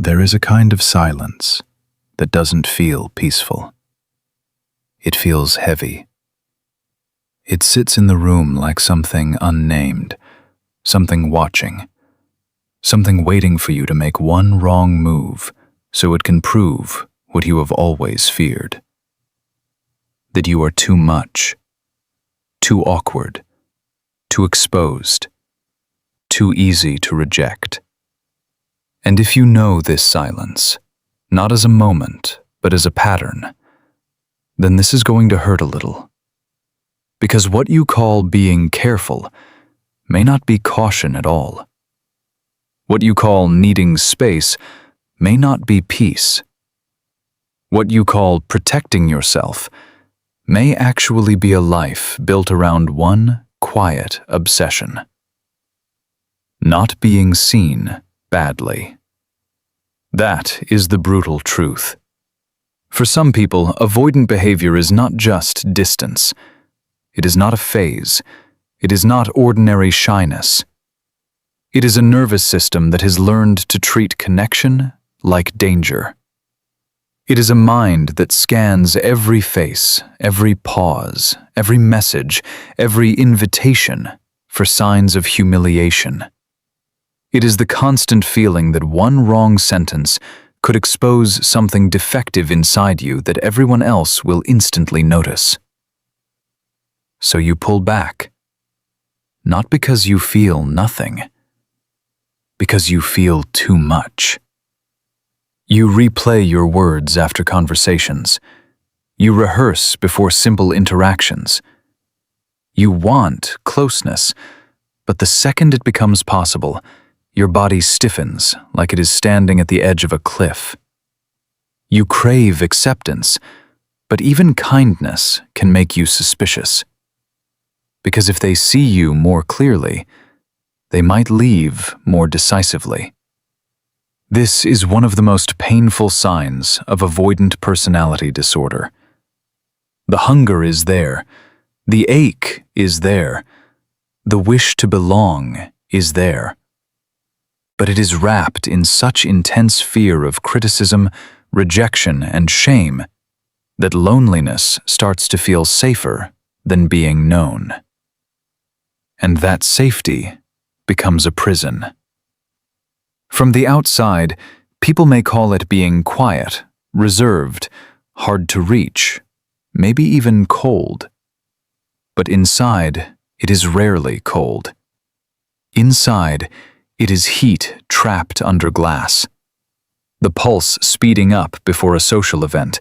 There is a kind of silence that doesn't feel peaceful. It feels heavy. It sits in the room like something unnamed, something watching, something waiting for you to make one wrong move so it can prove what you have always feared. That you are too much, too awkward, too exposed, too easy to reject. And if you know this silence, not as a moment, but as a pattern, then this is going to hurt a little. Because what you call being careful may not be caution at all. What you call needing space may not be peace. What you call protecting yourself may actually be a life built around one quiet obsession. Not being seen badly. That is the brutal truth. For some people, avoidant behavior is not just distance. It is not a phase. It is not ordinary shyness. It is a nervous system that has learned to treat connection like danger. It is a mind that scans every face, every pause, every message, every invitation for signs of humiliation. It is the constant feeling that one wrong sentence could expose something defective inside you that everyone else will instantly notice. So you pull back, not because you feel nothing, because you feel too much. You replay your words after conversations. You rehearse before simple interactions. You want closeness, but the second it becomes possible, your body stiffens like it is standing at the edge of a cliff. You crave acceptance, but even kindness can make you suspicious. Because if they see you more clearly, they might leave more decisively. This is one of the most painful signs of avoidant personality disorder. The hunger is there, the ache is there, the wish to belong is there. But it is wrapped in such intense fear of criticism, rejection, and shame that loneliness starts to feel safer than being known. And that safety becomes a prison. From the outside, people may call it being quiet, reserved, hard to reach, maybe even cold. But inside, it is rarely cold. Inside, it is heat trapped under glass. The pulse speeding up before a social event.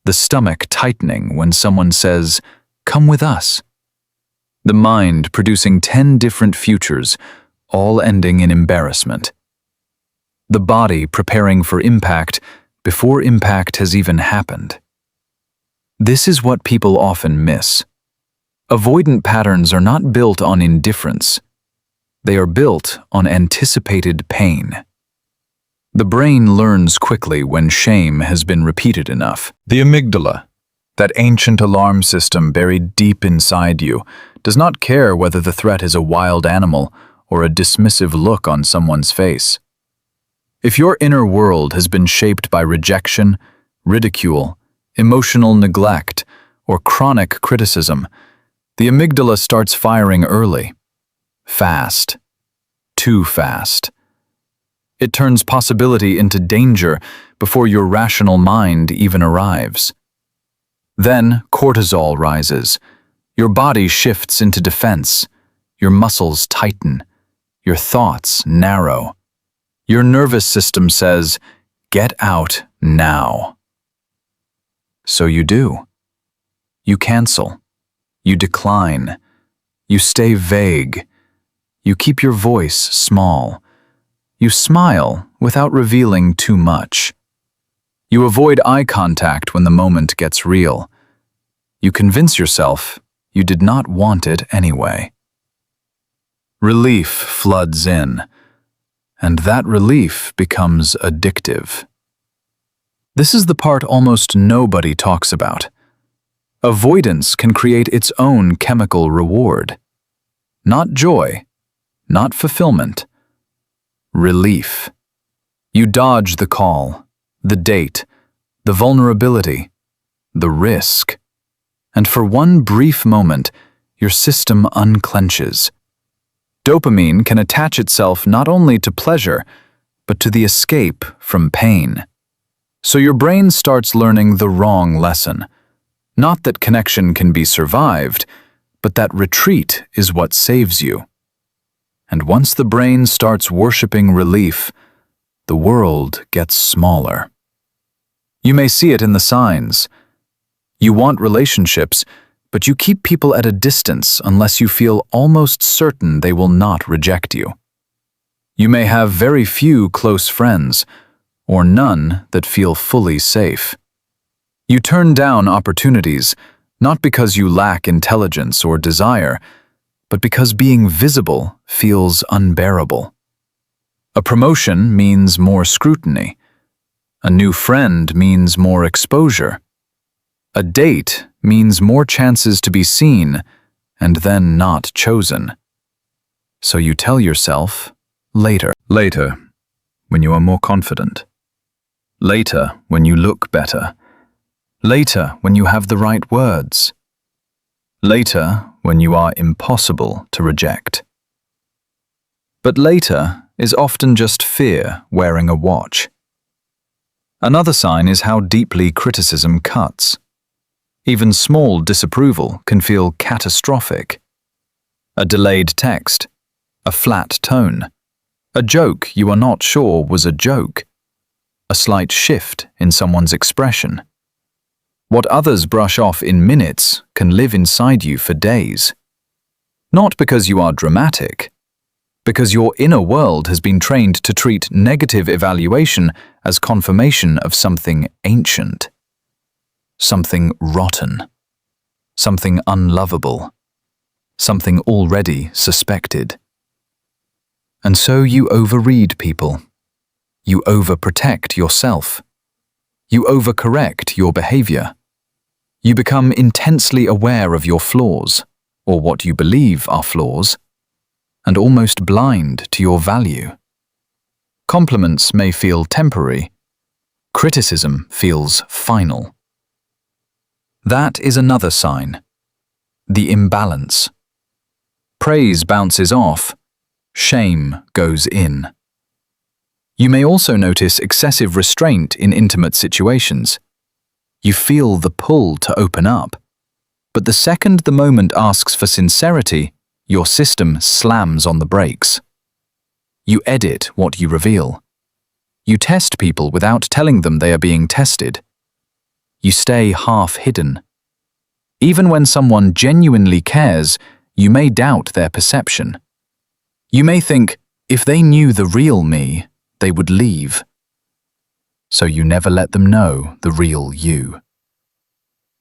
The stomach tightening when someone says, "Come with us." The mind producing 10 different futures, all ending in embarrassment. The body preparing for impact before impact has even happened. This is what people often miss. Avoidant patterns are not built on indifference. They are built on anticipated pain. The brain learns quickly when shame has been repeated enough. The amygdala, that ancient alarm system buried deep inside you, does not care whether the threat is a wild animal or a dismissive look on someone's face. If your inner world has been shaped by rejection, ridicule, emotional neglect, or chronic criticism, the amygdala starts firing early. Fast. Too fast. It turns possibility into danger before your rational mind even arrives. Then cortisol rises. Your body shifts into defense. Your muscles tighten. Your thoughts narrow. Your nervous system says, "Get out now." So you do. You cancel. You decline. You stay vague. You keep your voice small. You smile without revealing too much. You avoid eye contact when the moment gets real. You convince yourself you did not want it anyway. Relief floods in, and that relief becomes addictive. This is the part almost nobody talks about. Avoidance can create its own chemical reward. Not joy, not fulfillment. Relief. You dodge the call, the date, the vulnerability, the risk. And for one brief moment, your system unclenches. Dopamine can attach itself not only to pleasure, but to the escape from pain. So your brain starts learning the wrong lesson. Not that connection can be survived, but that retreat is what saves you. And once the brain starts worshiping relief, the world gets smaller. You may see it in the signs. You want relationships, but you keep people at a distance unless you feel almost certain they will not reject you. You may have very few close friends, or none that feel fully safe. You turn down opportunities, not because you lack intelligence or desire, but because being visible feels unbearable. A promotion means more scrutiny. A new friend means more exposure. A date means more chances to be seen and then not chosen. So you tell yourself, later. Later, when you are more confident. Later, when you look better. Later, when you have the right words. Later, when you are impossible to reject. But later is often just fear wearing a watch. Another sign is how deeply criticism cuts. Even small disapproval can feel catastrophic. A delayed text, a flat tone, a joke you are not sure was a joke, a slight shift in someone's expression. What others brush off in minutes can live inside you for days. Not because you are dramatic, because your inner world has been trained to treat negative evaluation as confirmation of something ancient, something rotten, something unlovable, something already suspected. And so you overread people. You overprotect yourself. You overcorrect your behavior. You become intensely aware of your flaws, or what you believe are flaws, and almost blind to your value. Compliments may feel temporary. Criticism feels final. That is another sign. The imbalance. Praise bounces off. Shame goes in. You may also notice excessive restraint in intimate situations. You feel the pull to open up. But the second the moment asks for sincerity, your system slams on the brakes. You edit what you reveal. You test people without telling them they are being tested. You stay half-hidden. Even when someone genuinely cares, you may doubt their perception. You may think, if they knew the real me, they would leave. So you never let them know the real you.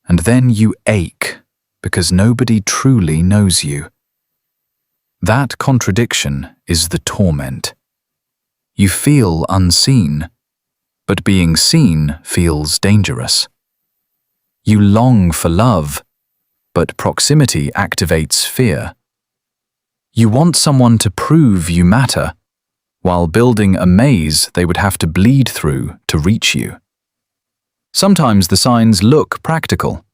And then you ache because nobody truly knows you. That contradiction is the torment. You feel unseen, but being seen feels dangerous. You long for love, but proximity activates fear. You want someone to prove you matter, while building a maze they would have to bleed through to reach you. Sometimes the signs look practical.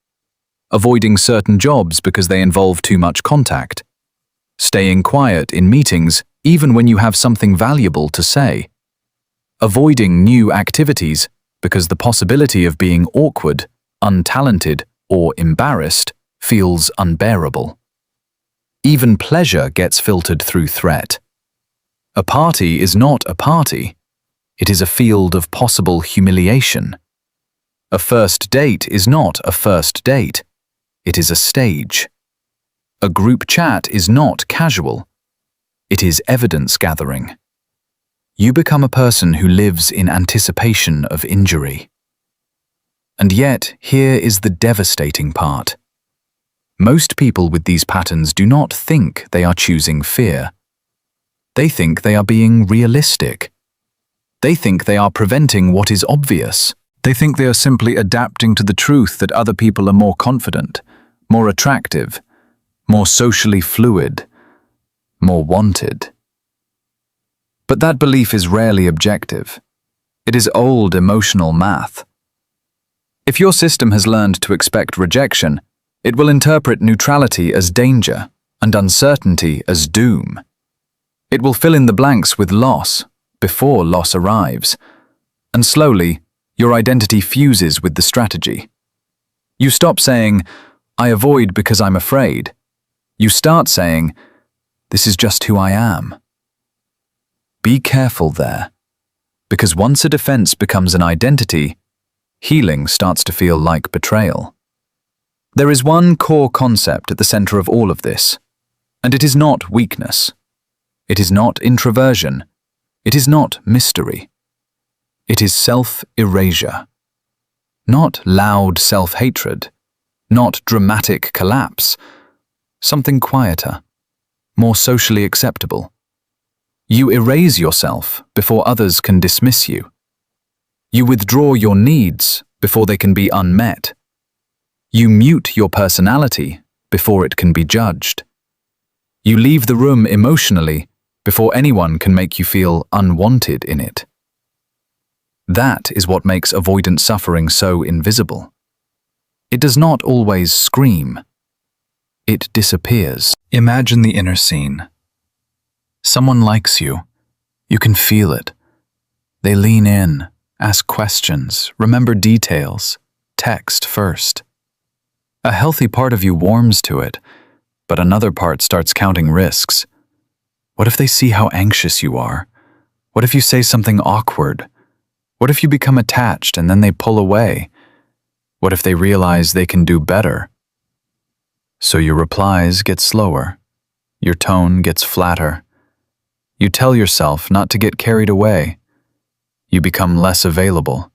Avoiding certain jobs because they involve too much contact. Staying quiet in meetings even when you have something valuable to say. Avoiding new activities because the possibility of being awkward, untalented, or embarrassed feels unbearable. Even pleasure gets filtered through threat. A party is not a party. It is a field of possible humiliation. A first date is not a first date. It is a stage. A group chat is not casual. It is evidence gathering. You become a person who lives in anticipation of injury. And yet, here is the devastating part. Most people with these patterns do not think they are choosing fear. They think they are being realistic. They think they are preventing what is obvious. They think they are simply adapting to the truth that other people are more confident, more attractive, more socially fluid, more wanted. But that belief is rarely objective. It is old emotional math. If your system has learned to expect rejection, it will interpret neutrality as danger and uncertainty as doom. It will fill in the blanks with loss before loss arrives, and slowly, your identity fuses with the strategy. You stop saying, "I avoid because I'm afraid." You start saying, "This is just who I am." Be careful there, because once a defense becomes an identity, healing starts to feel like betrayal. There is one core concept at the center of all of this, and it is not weakness. It is not introversion. It is not mystery. It is self-erasure. Not loud self-hatred, not dramatic collapse, something quieter, more socially acceptable. You erase yourself before others can dismiss you. You withdraw your needs before they can be unmet. You mute your personality before it can be judged. You leave the room emotionally before anyone can make you feel unwanted in it. That is what makes avoidant suffering so invisible. It does not always scream. It disappears. Imagine the inner scene. Someone likes you. You can feel it. They lean in, ask questions, remember details, text first. A healthy part of you warms to it, but another part starts counting risks. What if they see how anxious you are? What if you say something awkward? What if you become attached and then they pull away? What if they realize they can do better? So your replies get slower. Your tone gets flatter. You tell yourself not to get carried away. You become less available.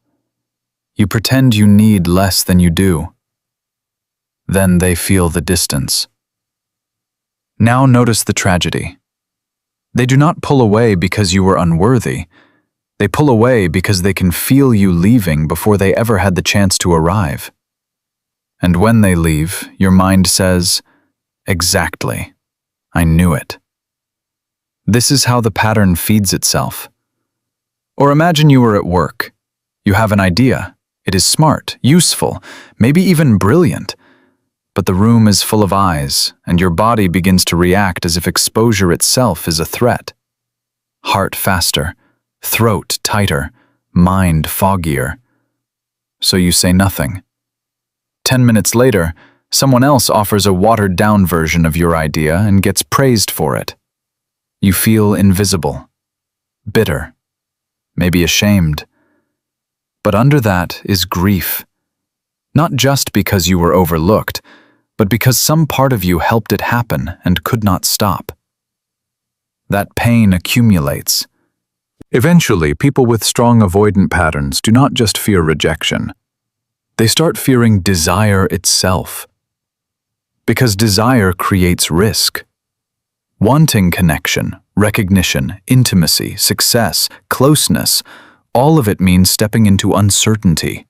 You pretend you need less than you do. Then they feel the distance. Now notice the tragedy. They do not pull away because you were unworthy. They pull away because they can feel you leaving before they ever had the chance to arrive. And when they leave, your mind says, "Exactly. I knew it." This is how the pattern feeds itself. Or imagine you are at work. You have an idea. It is smart, useful, maybe even brilliant. But the room is full of eyes, and your body begins to react as if exposure itself is a threat. Heart faster, throat tighter, mind foggier. So you say nothing. 10 minutes later, someone else offers a watered-down version of your idea and gets praised for it. You feel invisible, bitter, maybe ashamed. But under that is grief. Not just because you were overlooked, but because some part of you helped it happen and could not stop. That pain accumulates. Eventually, people with strong avoidant patterns do not just fear rejection. They start fearing desire itself. Because desire creates risk. Wanting connection, recognition, intimacy, success, closeness, all of it means stepping into uncertainty.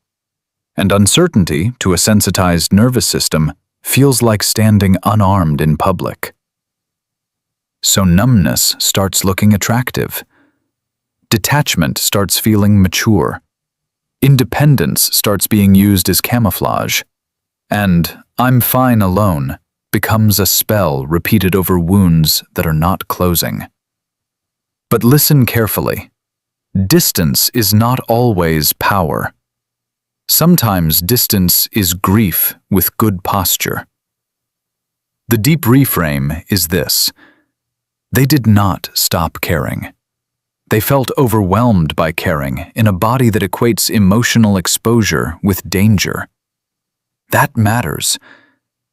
And uncertainty, to a sensitized nervous system, feels like standing unarmed in public. So numbness starts looking attractive. Detachment starts feeling mature. Independence starts being used as camouflage. And "I'm fine alone" becomes a spell repeated over wounds that are not closing. But listen carefully. Distance is not always power. Sometimes distance is grief with good posture. The deep reframe is this: they did not stop caring. They felt overwhelmed by caring in a body that equates emotional exposure with danger. That matters,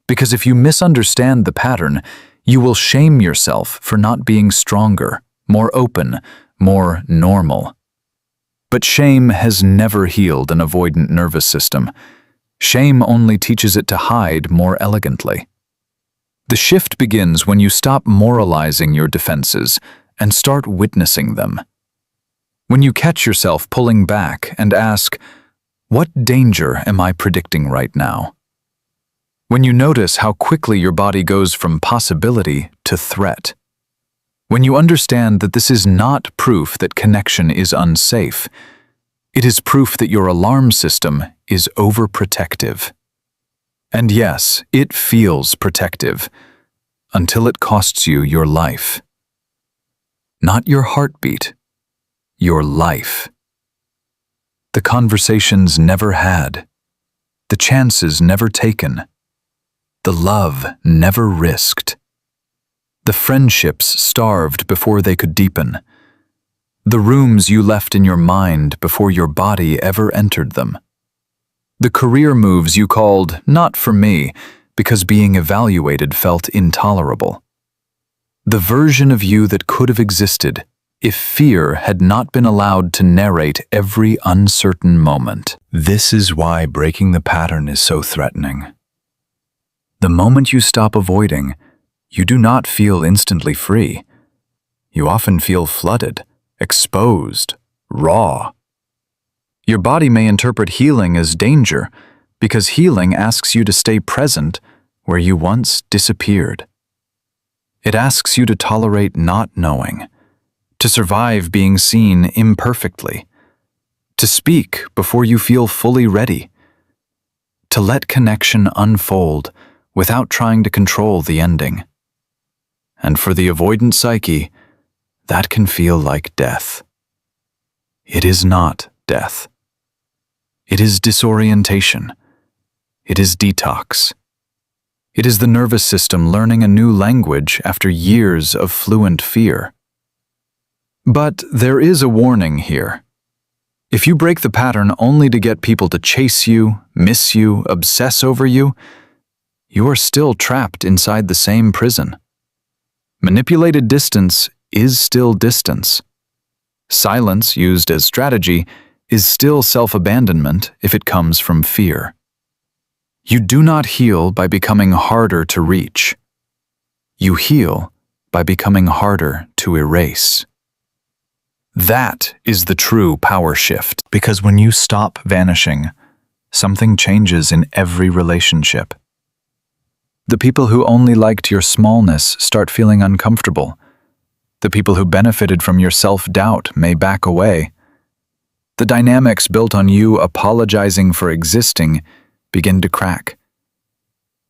because if you misunderstand the pattern, you will shame yourself for not being stronger, more open, more normal. But shame has never healed an avoidant nervous system. Shame only teaches it to hide more elegantly. The shift begins when you stop moralizing your defenses and start witnessing them. When you catch yourself pulling back and ask, "What danger am I predicting right now?" When you notice how quickly your body goes from possibility to threat. When you understand that this is not proof that connection is unsafe, It is proof that your alarm system is overprotective. And yes, it feels protective until it costs you your life. Not your heartbeat, your life. The conversations never had, the chances never taken, the love never risked, the friendships starved before they could deepen, the rooms you left in your mind before your body ever entered them, the career moves you called not for me because being evaluated felt intolerable, the version of you that could have existed if fear had not been allowed to narrate every uncertain moment. This is why breaking the pattern is so threatening. The moment you stop avoiding, you do not feel instantly free. You often feel flooded, exposed, raw. Your body may interpret healing as danger because healing asks you to stay present where you once disappeared. It asks you to tolerate not knowing, to survive being seen imperfectly, to speak before you feel fully ready, to let connection unfold without trying to control the ending. And for the avoidant psyche, that can feel like death. It is not death. It is disorientation. It is detox. It is the nervous system learning a new language after years of fluent fear. But there is a warning here. If you break the pattern only to get people to chase you, miss you, obsess over you, you are still trapped inside the same prison. Manipulated distance is still distance. Silence used as strategy is still self-abandonment if it comes from fear. You do not heal by becoming harder to reach. You heal by becoming harder to erase. That is the true power shift, because when you stop vanishing, something changes in every relationship. The people who only liked your smallness start feeling uncomfortable. The people who benefited from your self-doubt may back away. The dynamics built on you apologizing for existing begin to crack.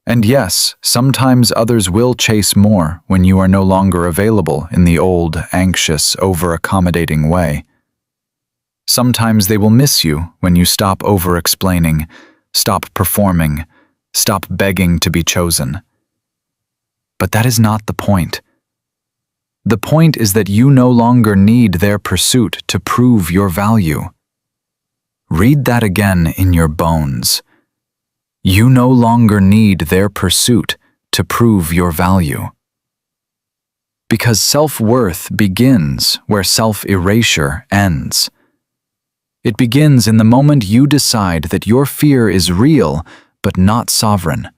And yes, sometimes others will chase more when you are no longer available in the old, anxious, over-accommodating way. Sometimes they will miss you when you stop over-explaining, stop performing, stop begging to be chosen. But that is not the point. The point is that you no longer need their pursuit to prove your value. Read that again in your bones. You no longer need their pursuit to prove your value. Because self-worth begins where self-erasure ends. It begins in the moment you decide that your fear is real but not sovereign,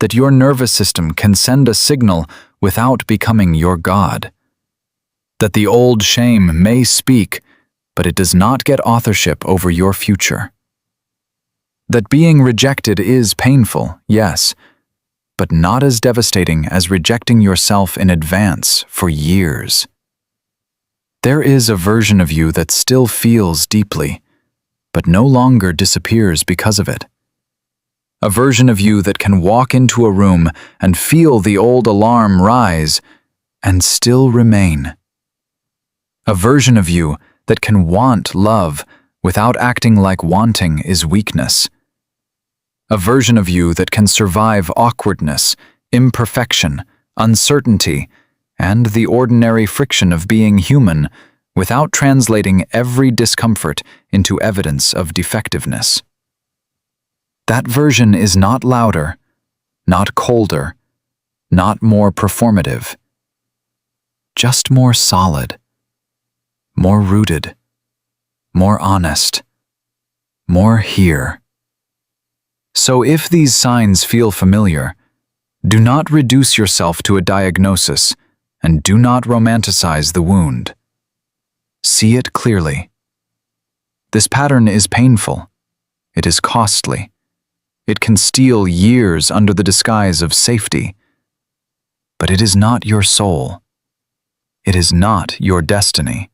that your nervous system can send a signal without becoming your God, that the old shame may speak, but it does not get authorship over your future. That being rejected is painful, yes, but not as devastating as rejecting yourself in advance for years. There is a version of you that still feels deeply, but no longer disappears because of it. A version of you that can walk into a room and feel the old alarm rise and still remain. A version of you that can want love without acting like wanting is weakness. A version of you that can survive awkwardness, imperfection, uncertainty, and the ordinary friction of being human without translating every discomfort into evidence of defectiveness. That version is not louder, not colder, not more performative, just more solid, more rooted, more honest, more here. So if these signs feel familiar, do not reduce yourself to a diagnosis and do not romanticize the wound. See it clearly. This pattern is painful. It is costly. It can steal years under the disguise of safety. But it is not your soul. It is not your destiny.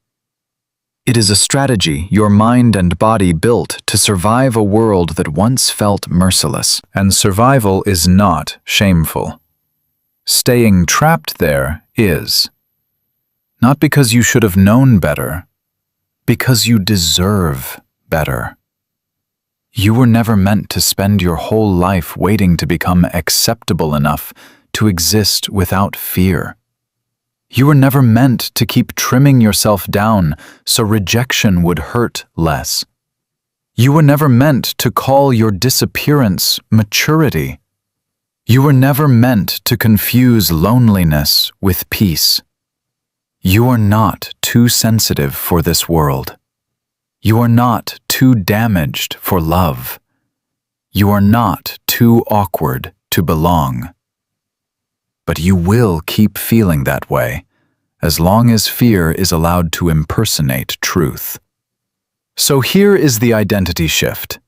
It is a strategy your mind and body built to survive a world that once felt merciless. And survival is not shameful. Staying trapped there is. Not because you should have known better, because you deserve better. You were never meant to spend your whole life waiting to become acceptable enough to exist without fear. You were never meant to keep trimming yourself down so rejection would hurt less. You were never meant to call your disappearance maturity. You were never meant to confuse loneliness with peace. You are not too sensitive for this world. You are not too damaged for love. You are not too awkward to belong. But you will keep feeling that way, as long as fear is allowed to impersonate truth. So here is the identity shift.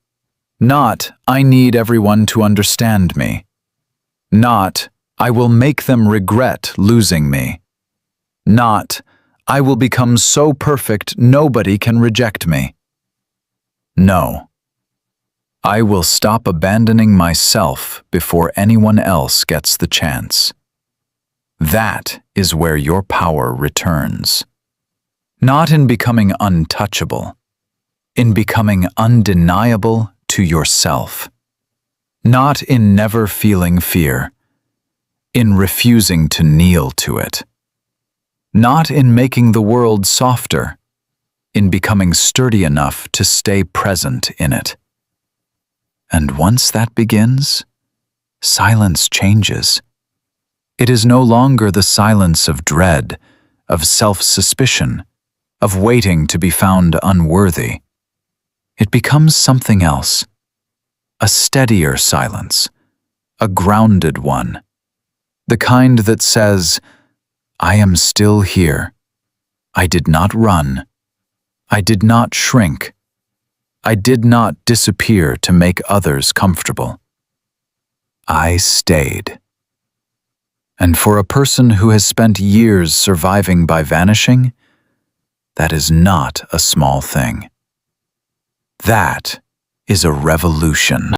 Not, I need everyone to understand me. Not, I will make them regret losing me. Not, I will become so perfect nobody can reject me. No. I will stop abandoning myself before anyone else gets the chance. That is where your power returns. Not in becoming untouchable, in becoming undeniable to yourself. Not in never feeling fear, in refusing to kneel to it. Not in making the world softer, in becoming sturdy enough to stay present in it. And once that begins, silence changes. It is no longer the silence of dread, of self-suspicion, of waiting to be found unworthy. It becomes something else, a steadier silence, a grounded one, the kind that says, I am still here. I did not run. I did not shrink. I did not disappear to make others comfortable. I stayed. And for a person who has spent years surviving by vanishing, that is not a small thing. That is a revolution.